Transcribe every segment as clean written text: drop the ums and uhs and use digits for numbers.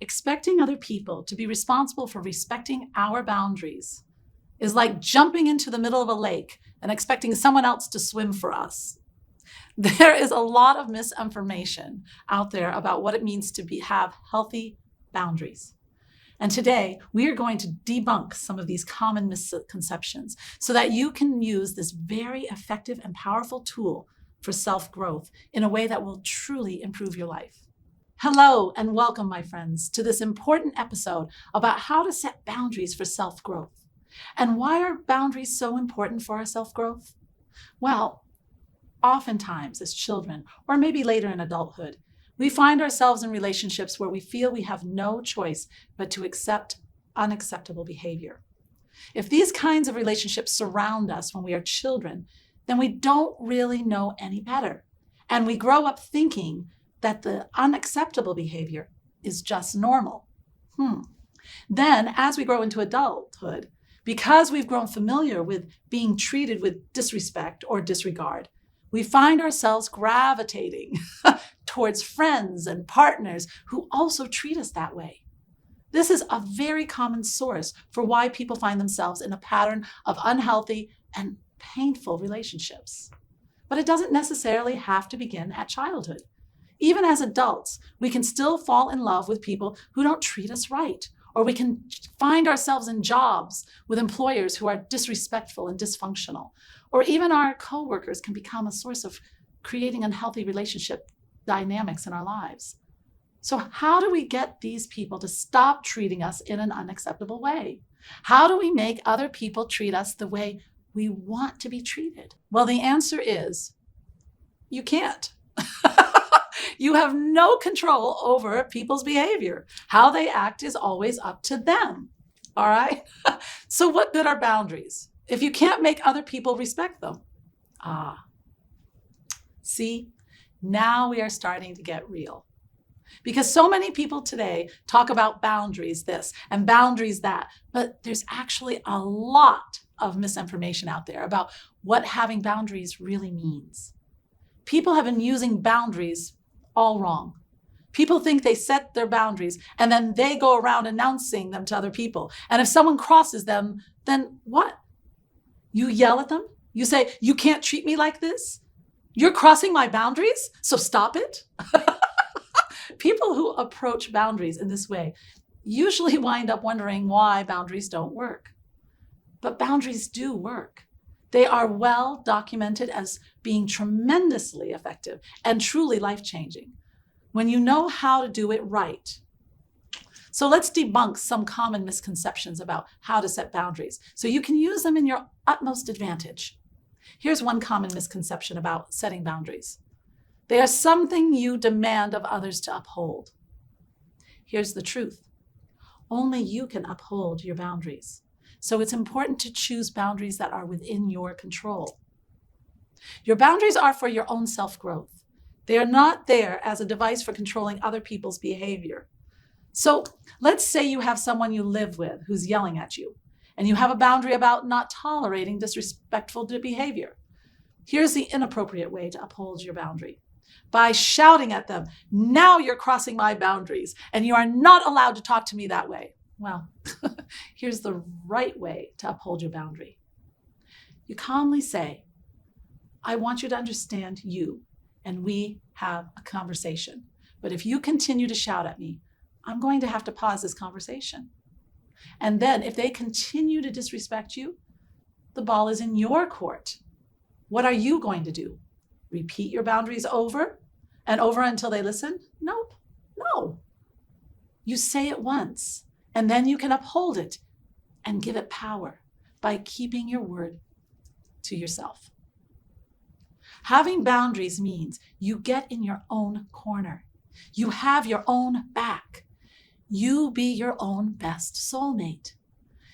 Expecting other people to be responsible for respecting our boundaries is like jumping into the middle of a lake and expecting someone else to swim for us. There is a lot of misinformation out there about what it means to have healthy boundaries. And today, we are going to debunk some of these common misconceptions so that you can use this very effective and powerful tool for self-growth in a way that will truly improve your life. Hello and welcome, my friends, to this important episode about how to set boundaries for self-growth. And why are boundaries so important for our self-growth? Well, oftentimes as children, or maybe later in adulthood, we find ourselves in relationships where we feel we have no choice but to accept unacceptable behavior. If these kinds of relationships surround us when we are children, then we don't really know any better. And we grow up thinking that the unacceptable behavior is just normal. Then, as we grow into adulthood, because we've grown familiar with being treated with disrespect or disregard, we find ourselves gravitating towards friends and partners who also treat us that way. This is a very common source for why people find themselves in a pattern of unhealthy and painful relationships. But it doesn't necessarily have to begin at childhood. Even as adults, we can still fall in love with people who don't treat us right, or we can find ourselves in jobs with employers who are disrespectful and dysfunctional, or even our coworkers can become a source of creating unhealthy relationship dynamics in our lives. So how do we get these people to stop treating us in an unacceptable way? How do we make other people treat us the way we want to be treated? Well, the answer is you can't. You have no control over people's behavior. How they act is always up to them. All right? So what good are boundaries if you can't make other people respect them? See, now we are starting to get real. Because so many people today talk about boundaries this and boundaries that, but there's actually a lot of misinformation out there about what having boundaries really means. People have been using boundaries all wrong. People think they set their boundaries and then they go around announcing them to other people. And if someone crosses them, then what? You yell at them? You say, you can't treat me like this? You're crossing my boundaries, so stop it? People who approach boundaries in this way usually wind up wondering why boundaries don't work. But boundaries do work. They are well documented as being tremendously effective and truly life-changing when you know how to do it right. So let's debunk some common misconceptions about how to set boundaries so you can use them in your utmost advantage. Here's one common misconception about setting boundaries. They are something you demand of others to uphold. Here's the truth. Only you can uphold your boundaries. So it's important to choose boundaries that are within your control. Your boundaries are for your own self-growth. They are not there as a device for controlling other people's behavior. So let's say you have someone you live with who's yelling at you, and you have a boundary about not tolerating disrespectful behavior. Here's the inappropriate way to uphold your boundary. By shouting at them, now you're crossing my boundaries, and you are not allowed to talk to me that way. Well, here's the right way to uphold your boundary. You calmly say, I want you to understand you, and we have a conversation. But if you continue to shout at me, I'm going to have to pause this conversation. And then if they continue to disrespect you, the ball is in your court. What are you going to do? Repeat your boundaries over and over until they listen? Nope, no. You say it once, and then you can uphold it and give it power by keeping your word to yourself. Having boundaries means you get in your own corner. You have your own back. You be your own best soulmate.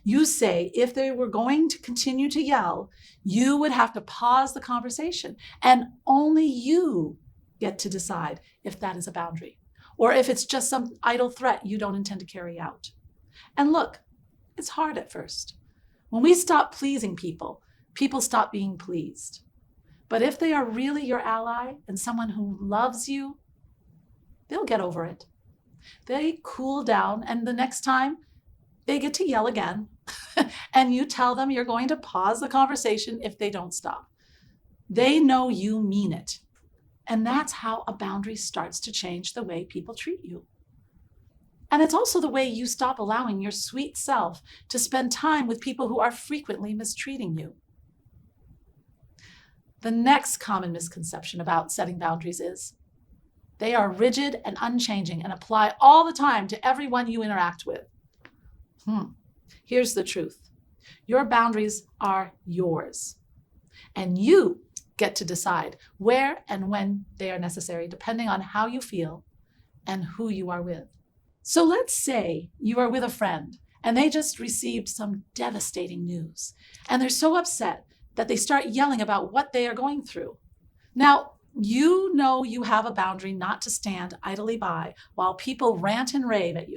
You say if they were going to continue to yell, you would have to pause the conversation, and only you get to decide if that is a boundary or if it's just some idle threat you don't intend to carry out. And look, it's hard at first. When we stop pleasing people, people stop being pleased. But if they are really your ally and someone who loves you, They'll get over it. They cool down, and the next time they get to yell again. And you tell them you're going to pause the conversation if they don't stop. They know you mean it. And that's how a boundary starts to change the way people treat you. And it's also the way you stop allowing your sweet self to spend time with people who are frequently mistreating you. The next common misconception about setting boundaries is they are rigid and unchanging and apply all the time to everyone you interact with. Here's the truth. Your boundaries are yours, and you get to decide where and when they are necessary, depending on how you feel and who you are with. So let's say you are with a friend and they just received some devastating news, and they're so upset that they start yelling about what they are going through. Now, you know you have a boundary not to stand idly by while people rant and rave at you.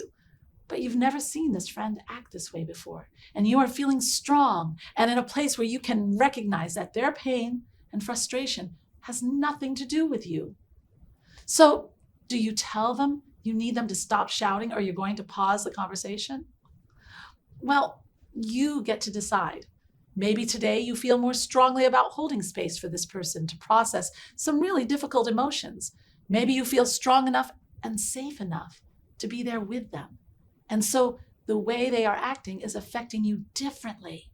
But you've never seen this friend act this way before. And you are feeling strong and in a place where you can recognize that their pain and frustration has nothing to do with you. So do you tell them you need them to stop shouting or you're going to pause the conversation? Well, you get to decide. Maybe today you feel more strongly about holding space for this person to process some really difficult emotions. Maybe you feel strong enough and safe enough to be there with them. And so the way they are acting is affecting you differently.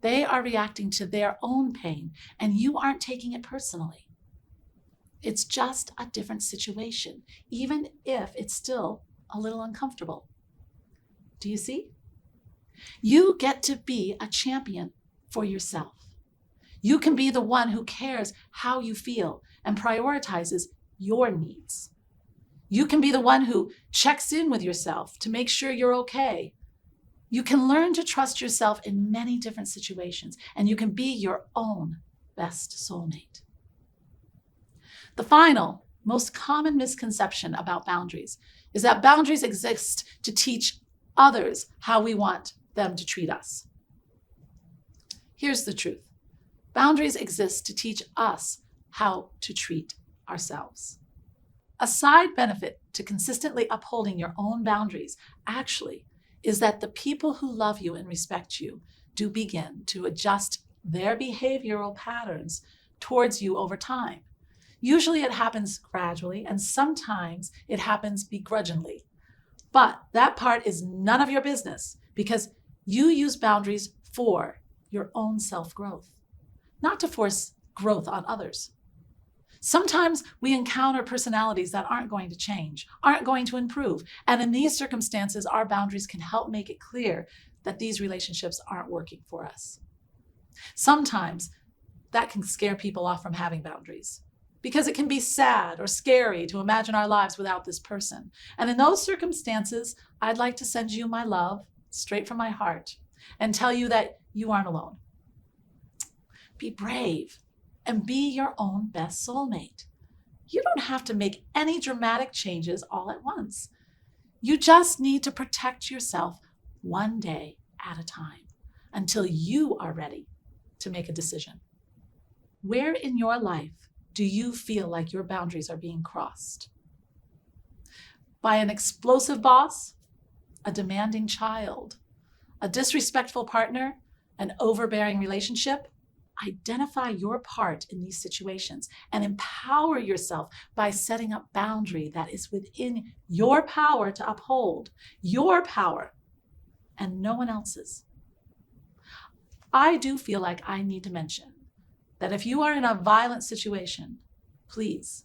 They are reacting to their own pain, and you aren't taking it personally. It's just a different situation, even if it's still a little uncomfortable. Do you see? You get to be a champion for yourself. You can be the one who cares how you feel and prioritizes your needs. You can be the one who checks in with yourself to make sure you're okay. You can learn to trust yourself in many different situations, and you can be your own best soulmate. The final, most common misconception about boundaries is that boundaries exist to teach others how we want them to treat us. Here's the truth. Boundaries exist to teach us how to treat ourselves. A side benefit to consistently upholding your own boundaries actually is that the people who love you and respect you do begin to adjust their behavioral patterns towards you over time. Usually it happens gradually, and sometimes it happens begrudgingly. But that part is none of your business because you use boundaries for your own self-growth, not to force growth on others. Sometimes we encounter personalities that aren't going to change, aren't going to improve. And in these circumstances, our boundaries can help make it clear that these relationships aren't working for us. Sometimes that can scare people off from having boundaries because it can be sad or scary to imagine our lives without this person. And in those circumstances, I'd like to send you my love straight from my heart and tell you that you aren't alone. Be brave and be your own best soulmate. You don't have to make any dramatic changes all at once. You just need to protect yourself one day at a time until you are ready to make a decision. Where in your life do you feel like your boundaries are being crossed? By an explosive boss, a demanding child, a disrespectful partner, an overbearing relationship? Identify your part in these situations and empower yourself by setting up boundary that is within your power to uphold, your power and no one else's. I do feel like I need to mention that if you are in a violent situation, please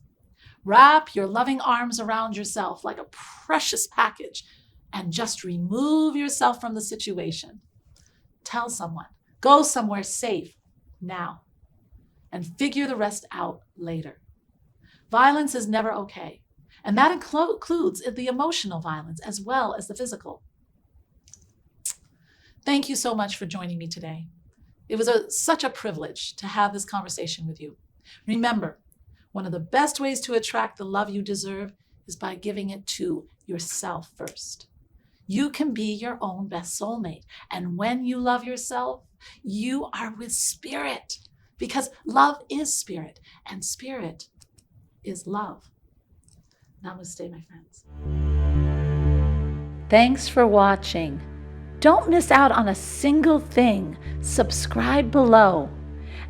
wrap your loving arms around yourself like a precious package and just remove yourself from the situation. Tell someone, go somewhere safe now, and figure the rest out later. Violence is never okay, and that includes the emotional violence as well as the physical. Thank you so much for joining me today. It was such a privilege to have this conversation with you. Remember, one of the best ways to attract the love you deserve is by giving it to yourself first. You can be your own best soulmate, and when you love yourself, you are with spirit, because love is spirit, and spirit is love. Namaste, my friends. Thanks for watching. Don't miss out on a single thing. Subscribe below.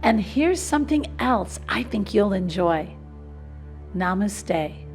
And here's something else I think you'll enjoy. Namaste.